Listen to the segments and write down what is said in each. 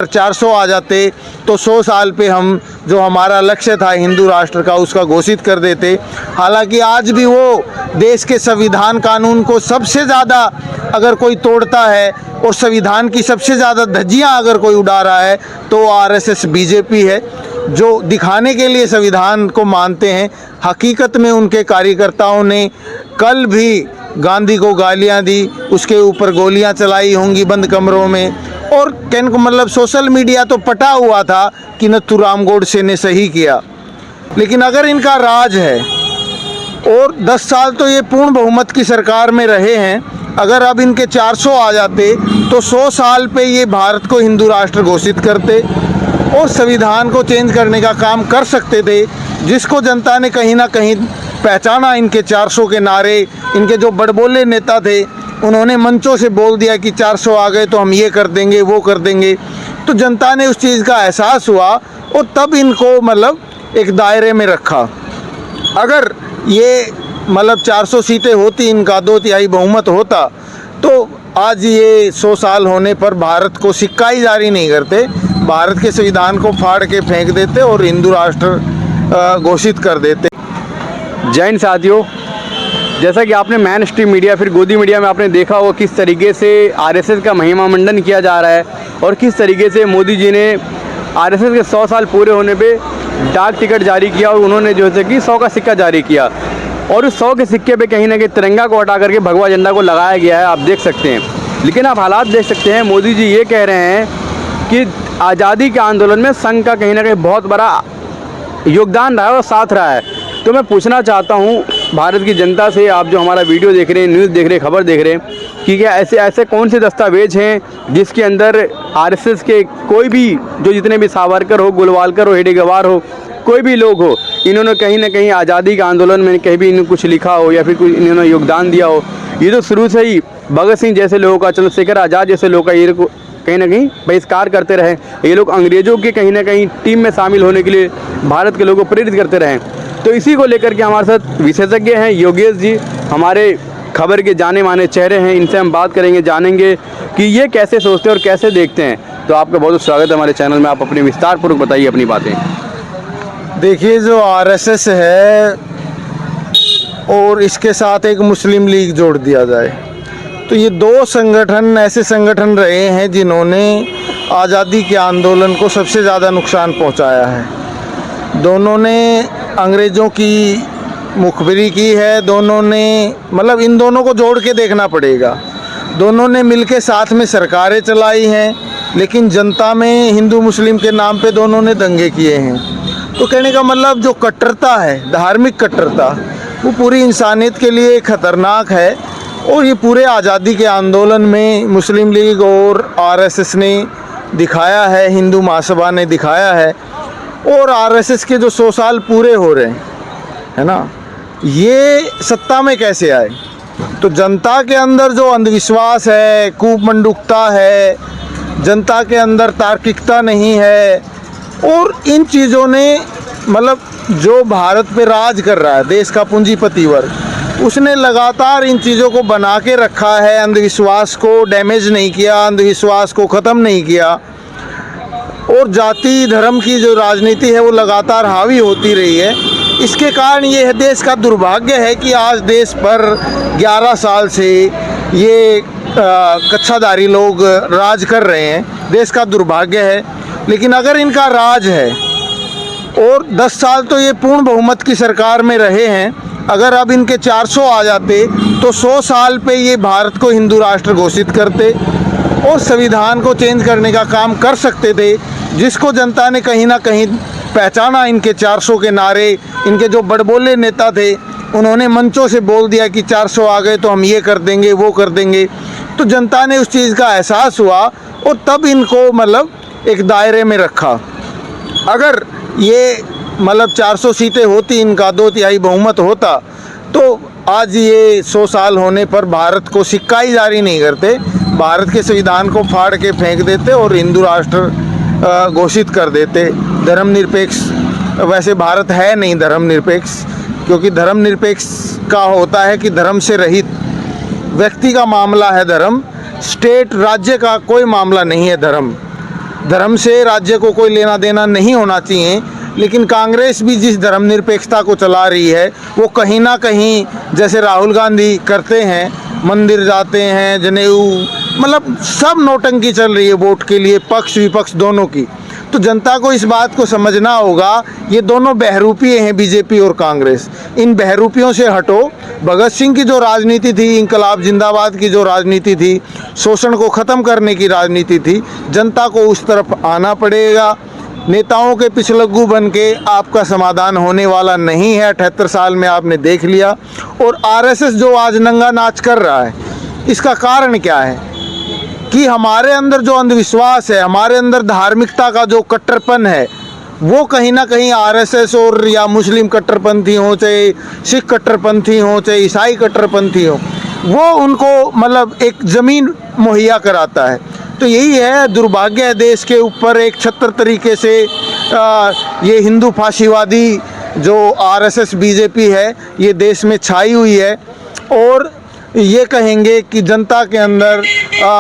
400 आ जाते तो 100 साल पे हम जो हमारा लक्ष्य था हिंदू राष्ट्र का उसका घोषित कर देते। हालांकि आज भी वो देश के संविधान कानून को सबसे ज़्यादा अगर कोई तोड़ता है और संविधान की सबसे ज़्यादा धज्जियां अगर कोई उड़ा रहा है तो आरएसएस बीजेपी है, जो दिखाने के लिए संविधान को मानते हैं। हकीकत में उनके कार्यकर्ताओं ने कल भी गांधी को गालियां दी, उसके ऊपर गोलियां चलाई होंगी बंद कमरों में, और कहने को मतलब सोशल मीडिया तो पटा हुआ था कि नथुराम गोडसे ने सही किया। लेकिन अगर इनका राज है और 10 साल तो ये पूर्ण बहुमत की सरकार में रहे हैं, अगर अब इनके 400 आ जाते तो 100 साल पे ये भारत को हिंदू राष्ट्र घोषित करते और संविधान को चेंज करने का काम कर सकते थे, जिसको जनता ने कहीं ना कहीं पहचाना। इनके 400 के नारे, इनके जो बड़बोले नेता थे उन्होंने मंचों से बोल दिया कि 400 आ गए तो हम ये कर देंगे वो कर देंगे, तो जनता ने उस चीज़ का एहसास हुआ और तब इनको मतलब एक दायरे में रखा। अगर ये मतलब 400 सीटें होती, इनका 2/3 बहुमत होता, तो आज ये 100 साल होने पर भारत को सिक्का ही जारी नहीं करते, भारत के संविधान को फाड़ के फेंक देते और हिंदू राष्ट्र घोषित कर देते। जय हिंद साथियों, जैसा कि आपने मेन स्ट्रीम मीडिया फिर गोदी मीडिया में आपने देखा हो किस तरीके से आरएसएस का महिमा मंडन किया जा रहा है और किस तरीके से मोदी जी ने आरएसएस के 100 साल पूरे होने पे डाक टिकट जारी किया और उन्होंने जो है कि 100 का सिक्का जारी किया और उस 100 के सिक्के पे कहीं ना कहीं तिरंगा को हटा करके भगवा झंडा को लगाया गया है, आप देख सकते हैं। लेकिन आप हालात देख सकते हैं, मोदी जी ये कह रहे हैं कि आज़ादी के आंदोलन में संघ का कहीं ना कहीं बहुत बड़ा योगदान रहा है और साथ रहा है। तो मैं पूछना चाहता हूँ भारत की जनता से, आप जो हमारा वीडियो देख रहे हैं, न्यूज़ देख रहे हैं, खबर देख रहे हैं, कि क्या ऐसे कौन से दस्तावेज हैं जिसके अंदर आरएसएस के कोई भी जो जितने भी सावरकर हो, गोलवालकर हो, हेडेगेवार हो, कोई भी लोग हो, इन्होंने कहीं ना कहीं आज़ादी के आंदोलन में कहीं भी इन्होंने कुछ लिखा हो या फिर कुछ इन्होंने योगदान दिया हो। ये तो शुरू से ही भगत सिंह जैसे लोगों का, चंद्रशेखर आज़ाद जैसे लोगों का ये कहीं ना कहीं बहिष्कार करते रहे। ये लोग अंग्रेज़ों के कहीं ना कहीं टीम में शामिल होने के लिए भारत के लोगों को प्रेरित करते रहे। तो इसी को लेकर के हमारे साथ विशेषज्ञ हैं योगेश जी, हमारे खबर के जाने माने चेहरे हैं, इनसे हम बात करेंगे, जानेंगे कि ये कैसे सोचते हैं और कैसे देखते हैं। तो आपका बहुत बहुत स्वागत है हमारे चैनल में, आप अपनी विस्तारपूर्वक बताइए अपनी बातें। देखिए, जो आरएसएस है और इसके साथ एक मुस्लिम लीग जोड़ दिया जाए तो ये 2 संगठन ऐसे संगठन रहे हैं जिन्होंने आज़ादी के आंदोलन को सबसे ज़्यादा नुकसान पहुंचाया है। दोनों ने अंग्रेज़ों की मुखबिरी की है, दोनों ने मतलब इन दोनों को जोड़ के देखना पड़ेगा। दोनों ने मिलके साथ में सरकारें चलाई हैं, लेकिन जनता में हिंदू मुस्लिम के नाम पे दोनों ने दंगे किए हैं। तो कहने का मतलब जो कट्टरता है, धार्मिक कट्टरता, वो पूरी इंसानियत के लिए खतरनाक है। और ये पूरे आज़ादी के आंदोलन में मुस्लिम लीग और आरएसएस ने दिखाया है, हिंदू महासभा ने दिखाया है। और आरएसएस के जो 100 साल पूरे हो रहे हैं, है ना, ये सत्ता में कैसे आए? तो जनता के अंदर जो अंधविश्वास है, कूपमंडूकता है, जनता के अंदर तार्किकता नहीं है, और इन चीज़ों ने मतलब जो भारत पे राज कर रहा है देश का पूंजीपति वर्ग, उसने लगातार इन चीज़ों को बना के रखा है। अंधविश्वास को डैमेज नहीं किया, अंधविश्वास को ख़त्म नहीं किया, और जाति धर्म की जो राजनीति है वो लगातार हावी होती रही है। इसके कारण ये देश का दुर्भाग्य है कि आज देश पर 11 साल से ये कच्छाधारी लोग राज कर रहे हैं, देश का दुर्भाग्य है। लेकिन अगर इनका राज है और 10 साल तो ये पूर्ण बहुमत की सरकार में रहे हैं, अगर अब इनके 400 आ जाते तो 100 साल पे ये भारत को हिंदू राष्ट्र घोषित करते और संविधान को चेंज करने का काम कर सकते थे, जिसको जनता ने कहीं ना कहीं पहचाना। इनके 400 के नारे, इनके जो बड़बोले नेता थे उन्होंने मंचों से बोल दिया कि 400 आ गए तो हम ये कर देंगे वो कर देंगे, तो जनता ने उस चीज़ का एहसास हुआ और तब इनको मतलब एक दायरे में रखा। अगर ये मतलब 400 सीटें होती, इनका 2/3 बहुमत होता, तो आज ये 100 साल होने पर भारत को सिक्का ही जारी नहीं करते, भारत के संविधान को फाड़ के फेंक देते और हिंदू राष्ट्र घोषित कर देते। धर्मनिरपेक्ष, वैसे भारत है नहीं धर्मनिरपेक्ष, क्योंकि धर्मनिरपेक्ष का होता है कि धर्म से रहित व्यक्ति का मामला है धर्म, स्टेट राज्य का कोई मामला नहीं है धर्म। धर्म से राज्य को कोई लेना देना नहीं होना चाहिए, लेकिन कांग्रेस भी जिस धर्मनिरपेक्षता को चला रही है वो कहीं ना कहीं, जैसे राहुल गांधी करते हैं, मंदिर जाते हैं, जनेऊ, मतलब सब नौटंकी चल रही है वोट के लिए, पक्ष विपक्ष दोनों की। तो जनता को इस बात को समझना होगा, ये दोनों बहरूपिये हैं, बीजेपी और कांग्रेस। इन बहरूपियों से हटो। भगत सिंह की जो राजनीति थी, इंकलाब जिंदाबाद की जो राजनीति थी, शोषण को ख़त्म करने की राजनीति थी, जनता को उस तरफ आना पड़ेगा। नेताओं के पिछलग्गू बन के आपका समाधान होने वाला नहीं है। 78 साल में आपने देख लिया। और आरएसएस जो आज नंगा नाच कर रहा है, इसका कारण क्या है कि हमारे अंदर जो अंधविश्वास है, हमारे अंदर धार्मिकता का जो कट्टरपन है, वो कहीं ना कहीं आरएसएस और या मुस्लिम कट्टरपंथी हो, चाहे सिख कट्टरपंथी हो, चाहे ईसाई कट्टरपंथी हो, वो उनको मतलब एक ज़मीन मुहैया कराता है। तो यही है, दुर्भाग्य है देश के ऊपर एक छत्र तरीके से ये हिंदू फाशीवादी जो आरएसएस बीजेपी है, ये देश में छाई हुई है। और ये कहेंगे कि जनता के अंदर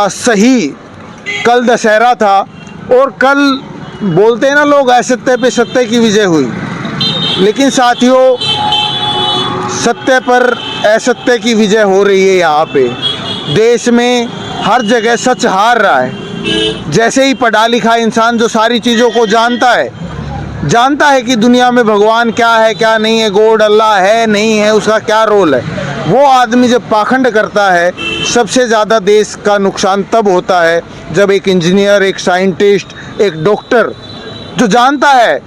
सही, कल दशहरा था और कल बोलते हैं ना लोग, असत्य पे सत्य की विजय हुई। लेकिन साथियों, सत्य पर असत्य की विजय हो रही है। यहाँ पे देश में हर जगह सच हार रहा है। जैसे ही पढ़ा लिखा इंसान जो सारी चीज़ों को जानता है कि दुनिया में भगवान क्या है क्या नहीं है, गॉड अल्लाह है नहीं है, उसका क्या रोल है, वो आदमी जब पाखंड करता है, सबसे ज़्यादा देश का नुकसान तब होता है जब एक इंजीनियर, एक साइंटिस्ट, एक डॉक्टर जो जानता है,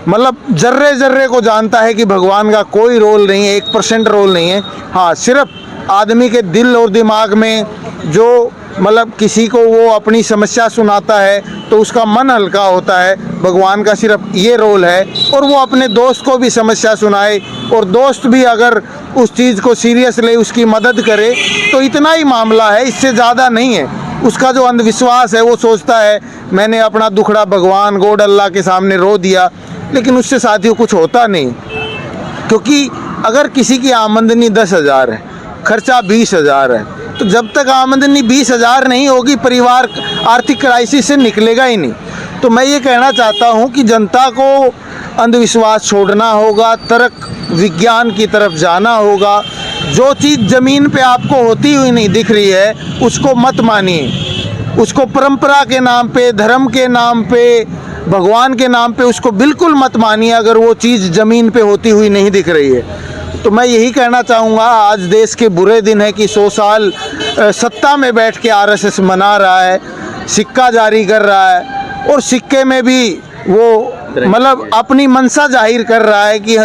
मतलब जर्रे जर्रे को जानता है कि भगवान का कोई रोल नहीं है, 1% रोल नहीं है। हाँ, सिर्फ आदमी के दिल और दिमाग में जो मतलब किसी को वो अपनी समस्या सुनाता है तो उसका मन हल्का होता है, भगवान का सिर्फ ये रोल है। और वो अपने दोस्त को भी समस्या सुनाए और दोस्त भी अगर उस चीज़ को सीरियस ले, उसकी मदद करे, तो इतना ही मामला है, इससे ज़्यादा नहीं है। उसका जो अंधविश्वास है, वो सोचता है मैंने अपना दुखड़ा भगवान गॉड अल्लाह के सामने रो दिया, लेकिन उससे साथियों कुछ होता नहीं। क्योंकि अगर किसी की आमदनी 10,000 है, खर्चा 20,000 है, तो जब तक आमदनी 20,000 नहीं होगी, परिवार आर्थिक क्राइसिस से निकलेगा ही नहीं। तो मैं ये कहना चाहता हूँ कि जनता को अंधविश्वास छोड़ना होगा, तर्क विज्ञान की तरफ जाना होगा। जो चीज़ ज़मीन पे आपको होती हुई नहीं दिख रही है, उसको मत मानिए। उसको परंपरा के नाम पे, धर्म के नाम पे, भगवान के नाम पे उसको बिल्कुल मत मानिए, अगर वो चीज़ ज़मीन पे होती हुई नहीं दिख रही है। तो मैं यही कहना चाहूँगा, आज देश के बुरे दिन है कि 100 साल सत्ता में बैठ के आरएसएस मना रहा है, सिक्का जारी कर रहा है, और सिक्के में भी वो मतलब अपनी मंशा जाहिर कर रहा है कि,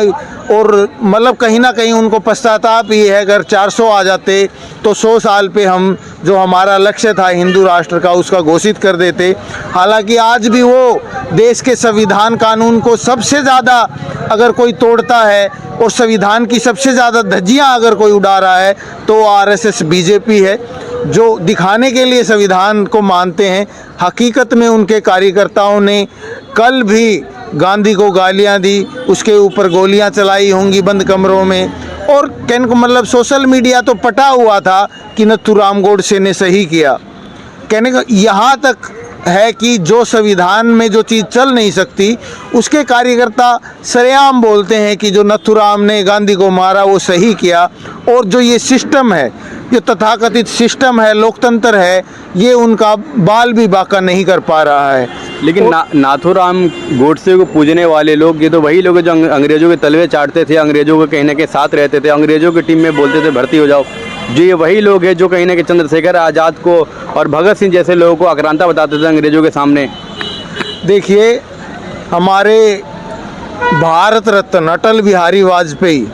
और मतलब कहीं ना कहीं उनको पश्चाताप ही है, अगर 400 आ जाते तो 100 साल पे हम जो हमारा लक्ष्य था हिंदू राष्ट्र का, उसका घोषित कर देते। हालांकि आज भी वो देश के संविधान कानून को सबसे ज़्यादा अगर कोई तोड़ता है और संविधान की सबसे ज़्यादा धज्जियाँ अगर कोई उड़ा रहा है तो आरएसएस बीजेपी है, जो दिखाने के लिए संविधान को मानते हैं। हकीकत में उनके कार्यकर्ताओं ने कल भी गांधी को गालियां दी, उसके ऊपर गोलियां चलाई होंगी बंद कमरों में, और कहने को मतलब सोशल मीडिया तो पटा हुआ था कि नथुराम गोडसे ने सही किया। कहने का यहाँ तक है कि जो संविधान में जो चीज़ चल नहीं सकती, उसके कार्यकर्ता सरेआम बोलते हैं कि जो नथुराम ने गांधी को मारा वो सही किया। और जो ये सिस्टम है, ये तथाकथित सिस्टम है, लोकतंत्र है, ये उनका बाल भी बाका नहीं कर पा रहा है। लेकिन नाथूराम गोडसे को पूजने वाले लोग, ये तो वही लोग हैं जो अंग्रेज़ों के तलवे चाटते थे, अंग्रेज़ों के कहने के साथ रहते थे, अंग्रेज़ों की टीम में बोलते थे भर्ती हो जाओ। जो ये वही लोग हैं जो कहीं ना कहीं चंद्रशेखर आज़ाद को और भगत सिंह जैसे लोगों को आक्रांता बताते थे अंग्रेज़ों के सामने। देखिए, हमारे भारत रत्न अटल बिहारी वाजपेयी,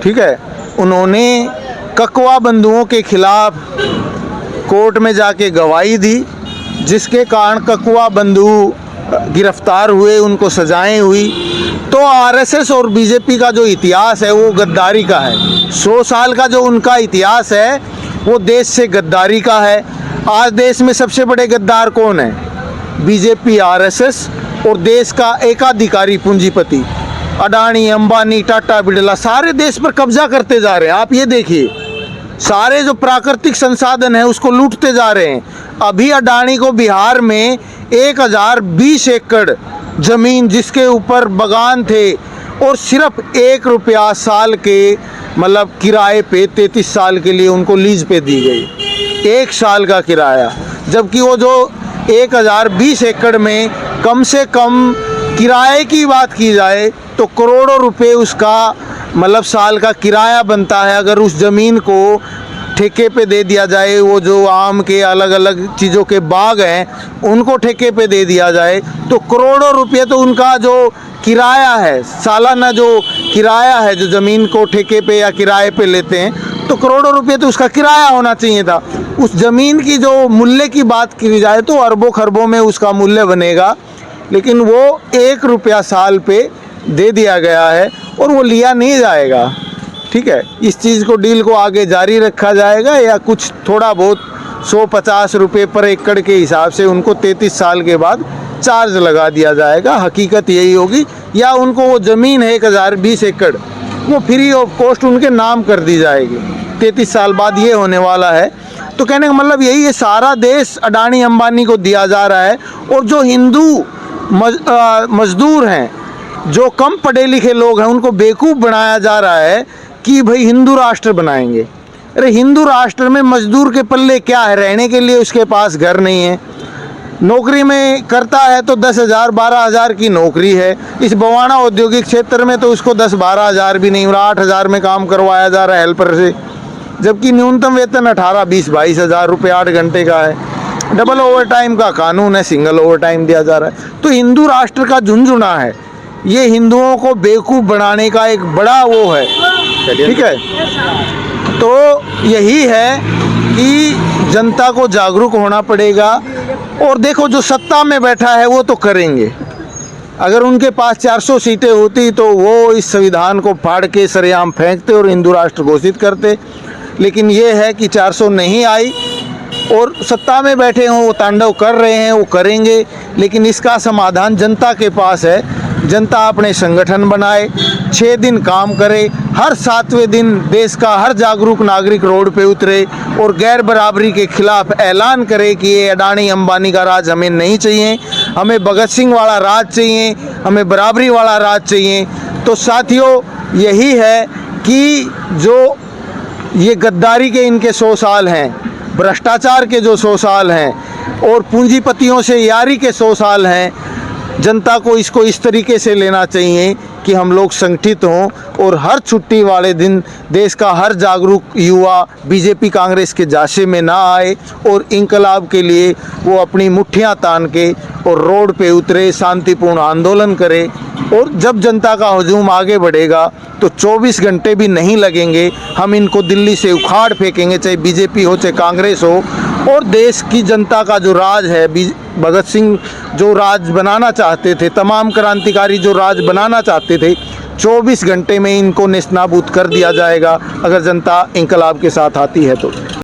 ठीक है, उन्होंने ककवा बंधुओं के खिलाफ कोर्ट में जाके गवाही दी, जिसके कारण ककवा बंधु गिरफ्तार हुए, उनको सजाएं हुई। तो आरएसएस और बीजेपी का जो इतिहास है वो गद्दारी का है। 100 साल का जो उनका इतिहास है वो देश से गद्दारी का है। आज देश में सबसे बड़े गद्दार कौन है? बीजेपी, आरएसएस और देश का एकाधिकारी पूंजीपति अडानी, अंबानी, टाटा, बिरला, सारे देश पर कब्जा करते जा रहे हैं। आप ये देखिए, सारे जो प्राकृतिक संसाधन है उसको लूटते जा रहे हैं। अभी अडानी को बिहार में 1020 एकड़ ज़मीन जिसके ऊपर बगान थे और सिर्फ 1 रुपया साल के मतलब किराए पे 33 साल के लिए उनको लीज पे दी गई, 1 साल का किराया। जबकि वो जो 1020 एकड़ में कम से कम किराए की बात की जाए तो करोड़ों रुपए उसका मतलब साल का किराया बनता है। अगर उस ज़मीन को ठेके पे दे दिया जाए, वो जो आम के अलग अलग चीज़ों के बाग हैं उनको ठेके पे दे दिया जाए तो करोड़ों रुपए तो उनका जो किराया है, सालाना जो किराया है, जो ज़मीन को ठेके पे या किराए पे लेते हैं तो करोड़ों रुपए तो उसका किराया होना चाहिए था। उस ज़मीन की जो मूल्य की बात की जाए तो अरबों खरबों में उसका मूल्य बनेगा, लेकिन वो 1 रुपया साल पे दे दिया गया है और वो लिया नहीं जाएगा। ठीक है, इस चीज़ को डील को आगे जारी रखा जाएगा या कुछ थोड़ा बहुत 150 रुपये पर एकड़ के हिसाब से उनको 33 साल के बाद चार्ज लगा दिया जाएगा। हकीकत यही होगी, या उनको वो ज़मीन है 1020 एकड़ वो फ्री ऑफ कॉस्ट उनके नाम कर दी जाएगी। 33 साल बाद ये होने वाला है। तो कहने का मतलब यही है, सारा देश अडानी अंबानी को दिया जा रहा है और जो हिंदू मजदूर हैं, जो कम पढ़े लिखे लोग हैं, उनको बेवकूफ़ बनाया जा रहा है कि भाई हिंदू राष्ट्र बनाएंगे। अरे हिंदू राष्ट्र में मजदूर के पल्ले क्या है? रहने के लिए उसके पास घर नहीं है, नौकरी में करता है तो 10,000 12,000 की नौकरी है। इस बवाना औद्योगिक क्षेत्र में तो उसको 10-12 हज़ार भी नहीं, 8,000 में काम करवाया जा रहा है हेल्पर से, जबकि न्यूनतम वेतन 18-20-22 हज़ार रुपये 8 घंटे का है। डबल ओवर टाइम का कानून है, सिंगल ओवर टाइम दिया जा रहा है। तो हिंदू राष्ट्र का झुंझुना है, ये हिंदुओं को बेवकूफ़ बनाने का एक बड़ा वो है। ठीक है, तो यही है कि जनता को जागरूक होना पड़ेगा। और देखो, जो सत्ता में बैठा है वो तो करेंगे। अगर उनके पास 400 सीटें होती तो वो इस संविधान को फाड़ के सरेआम फेंकते और हिंदू राष्ट्र घोषित करते, लेकिन ये है कि 400 नहीं आई और सत्ता में बैठे हों, वो तांडव कर रहे हैं, वो करेंगे। लेकिन इसका समाधान जनता के पास है। जनता अपने संगठन बनाए, 6 दिन काम करे, हर 7वें दिन देश का हर जागरूक नागरिक रोड पे उतरे और गैर बराबरी के खिलाफ ऐलान करे कि ये अडानी अंबानी का राज हमें नहीं चाहिए, हमें भगत सिंह वाला राज चाहिए, हमें बराबरी वाला राज चाहिए। तो साथियों, यही है कि जो ये गद्दारी के इनके 100 साल हैं, भ्रष्टाचार के जो 100 साल हैं और पूंजीपतियों से यारी के 100 साल हैं, जनता को इसको इस तरीके से लेना चाहिए कि हम लोग संगठित हों और हर छुट्टी वाले दिन देश का हर जागरूक युवा बीजेपी कांग्रेस के जाशे में ना आए और इंकलाब के लिए वो अपनी मुट्ठियां तान के और रोड पे उतरे, शांतिपूर्ण आंदोलन करे। और जब जनता का हुजूम आगे बढ़ेगा तो 24 घंटे भी नहीं लगेंगे, हम इनको दिल्ली से उखाड़ फेंकेंगे, चाहे बीजेपी हो चाहे कांग्रेस हो। और देश की जनता का जो राज है, भगत सिंह जो राज बनाना चाहते थे, तमाम क्रांतिकारी जो राज बनाना चाहते थे, 24 घंटे में इनको नेस्तनाबूद कर दिया जाएगा अगर जनता इंकलाब के साथ आती है तो।